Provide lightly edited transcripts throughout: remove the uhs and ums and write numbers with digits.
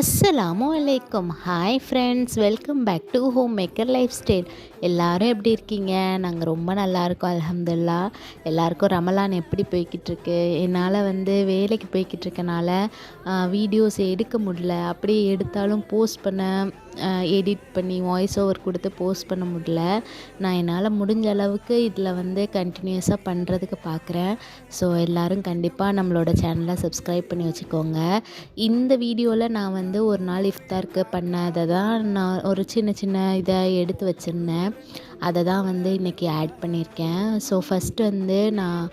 அஸ்ஸலாமு அலைக்கும். Hi friends, welcome back to homemaker lifestyle. எல்லோரும் எப்படி இருக்கீங்க? நாங்கள் ரொம்ப நல்லா இருக்கோம், அல்ஹம்துலில்லாஹ். எல்லாருக்கும் ரமலான் எப்படி போய்கிட்டுருக்கு? என்னால் வேலைக்கு போய்கிட்டு இருக்கனால வீடியோஸ் எடுக்க முடியல. அப்படியே எடுத்தாலும் போஸ்ட் பண்ண, எடிட் பண்ணி வாய்ஸ் ஓவர் கொடுத்து போஸ்ட் பண்ண முடியல. நான் என்னால் முடிஞ்ச அளவுக்கு இதில் கண்டினியூஸாக பண்ணுறதுக்கு பார்க்குறேன். ஸோ எல்லோரும் கண்டிப்பாக நம்மளோட சேனலை சப்ஸ்கிரைப் பண்ணி வச்சுக்கோங்க. இந்த வீடியோவில் நான் ஒரு நாள் இஃப்தாருக்கு பண்ணதை தான் நான் ஒரு சின்ன சின்ன இதை எடுத்து வச்சுருந்தேன். அதை தான் இன்றைக்கி ஆட் பண்ணியிருக்கேன். ஸோ ஃபஸ்ட்டு நான்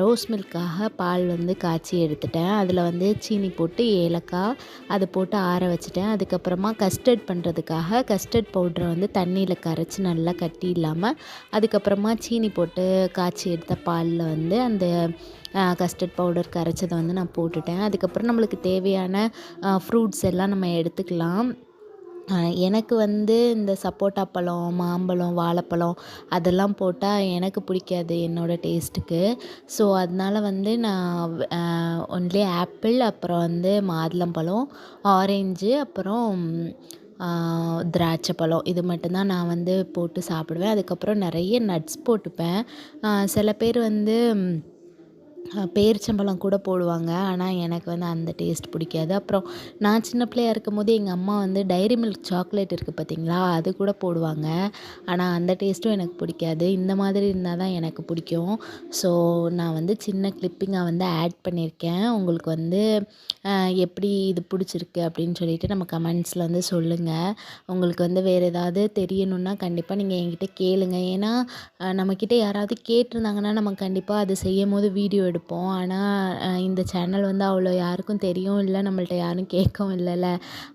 ரோஸ் மில்க்காக பால் காய்ச்சி எடுத்துட்டேன். அதில் சீனி போட்டு ஏலக்காய் அதை போட்டு ஆற வச்சுட்டேன். அதுக்கப்புறமா கஸ்டர்ட் பண்ணுறதுக்காக கஸ்டர்ட் பவுட்ரை தண்ணியில் கரைச்சி நல்லா கட்டி இல்லாமல் அதுக்கப்புறமா சீனி போட்டு காய்ச்சி எடுத்த பாலில் அந்த கஸ்டர்ட் பவுடர் கரைச்சதை நான் போட்டுட்டேன். அதுக்கப்புறம் நம்மளுக்கு தேவையான ஃப்ரூட்ஸ் எல்லாம் நம்ம எடுத்துக்கலாம். எனக்கு இந்த சப்போட்டா பழம், மாம்பழம், வாழைப்பழம் அதெல்லாம் போட்டால் எனக்கு பிடிக்காது என்னோடய டேஸ்ட்டுக்கு. ஸோ அதனால் நான் ஒன்லி ஆப்பிள், அப்புறம் மாதுளம்பழம், ஆரஞ்சு, அப்புறம் திராட்சை பழம் இது மட்டும்தான் நான் போட்டு சாப்பிடுவேன். அதுக்கப்புறம் நிறைய நட்ஸ் போட்டுப்பேன். சில பேர் பேரிச்சம்பழம் கூட போடுவாங்க. ஆனால் எனக்கு அந்த டேஸ்ட் பிடிக்காது. அப்புறம் நான் சின்ன பிள்ளையா இருக்கும்போது எங்கள் அம்மா டைரி மில்க் சாக்லேட் இருக்குது பார்த்தீங்களா, அது கூட போடுவாங்க. ஆனால் அந்த டேஸ்ட்டும் எனக்கு பிடிக்காது. இந்த மாதிரி இருந்தால் தான் எனக்கு பிடிக்கும். ஸோ நான் சின்ன கிளிப்பிங்காக ஆட் பண்ணியிருக்கேன். உங்களுக்கு எப்படி இது பிடிச்சிருக்கு அப்படின்னு சொல்லிட்டு நம்ம கமெண்ட்ஸில் சொல்லுங்கள். உங்களுக்கு வேறு ஏதாவது தெரியணுன்னா கண்டிப்பாக நீங்கள் என்கிட்ட கேளுங்க. ஏன்னா நம்மக்கிட்ட யாராவது கேட்டிருந்தாங்கன்னா நம்ம கண்டிப்பாக அது செய்யும்போது வீடியோ எடுப்போம். ஆனால் இந்த சேனல் அவ்வளோ யாருக்கும் தெரியும் இல்லை, நம்மள்ட்ட யாரும் கேட்கவும் இல்லைல்ல.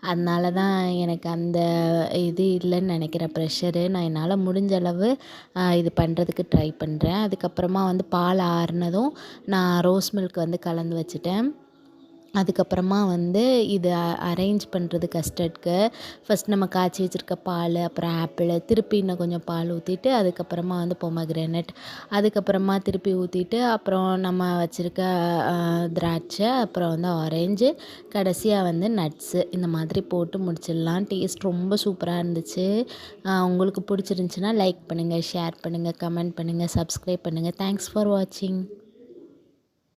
அதனால தான் எனக்கு அந்த இது இல்லைன்னு நினைக்கிறேன், ப்ரெஷரு. நான் என்னால் முடிஞ்ச அளவு இது பண்ணுறதுக்கு ட்ரை பண்ணுறேன். அதுக்கப்புறமா பால் ஆறுனதும் நான் ரோஸ் மில்க் கலந்து வச்சுட்டேன். அதுக்கப்புறமா இது அரேஞ்ச் பண்ணுறது கஸ்டர்ட்க்கு ஃபஸ்ட் நம்ம காய்ச்சி வச்சுருக்க பால், அப்புறம் ஆப்பிள், திருப்பி இன்னும் கொஞ்சம் பால் ஊற்றிட்டு அதுக்கப்புறமா பொமக்ரேனட், அதுக்கப்புறமா திருப்பி ஊற்றிட்டு அப்புறம் நம்ம வச்சுருக்க திராட்சை, அப்புறம் ஆரஞ்சு, கடைசியாக நட்ஸு இந்த மாதிரி போட்டு முடிச்சிடலாம். டேஸ்ட் ரொம்ப சூப்பராக இருந்துச்சு. உங்களுக்கு பிடிச்சிருந்துச்சின்னா லைக் பண்ணுங்கள், ஷேர் பண்ணுங்கள், கமெண்ட் பண்ணுங்கள், சப்ஸ்கிரைப் பண்ணுங்கள். தேங்க்ஸ் ஃபார் வாட்சிங்.